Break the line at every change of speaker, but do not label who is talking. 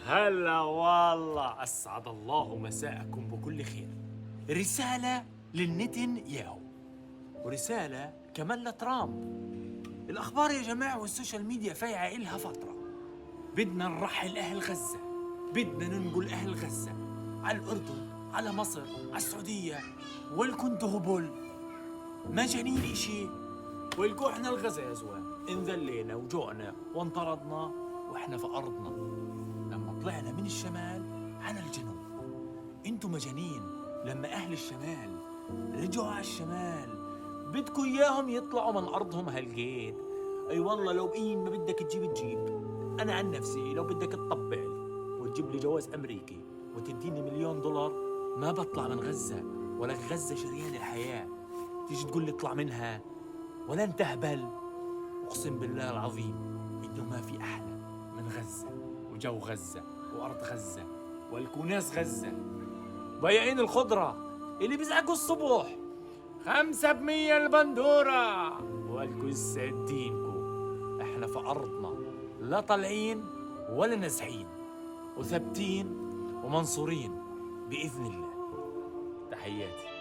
هلا والله، أسعد الله مساءكم بكل خير. رسالة للنتن ياهو، ورسالة كمان لترامب. الأخبار يا جماعة والسوشيال ميديا فايعة إلها فترة. بدنا نرحل أهل غزة، بدنا ننقل أهل غزة على الأردن، على مصر، على السعودية. والكن تهبل مجانين إشي. ويلكو إحنا الغزة يا زوان انذلينا وجوعنا وانطردنا وإحنا في أرضنا لما طلعنا من الشمال على الجنوب. انتو مجانين لما أهل الشمال رجعوا على الشمال بدكوا إياهم يطلعوا من أرضهم هالجيد. أي والله لو بإين ما بدك تجيب. أنا عن نفسي لو بدك تطبع لي وتجيب لي جواز أمريكي وتديني $1,000,000 ما بطلع من غزة. ولك غزة شريان الحياة تيجي تقول لي اطلع منها؟ ولا انت هبل؟ أقسم بالله العظيم إنه ما في أحلى من غزة وجو غزة وأرض غزة والكوناس غزة. بياعين الخضرة اللي بيزعقوا الصبح 5% البندورة والكو سادينكو. احنا في أرضنا لا طالعين ولا نازحين، وثابتين ومنصورين بإذن الله. تحياتي.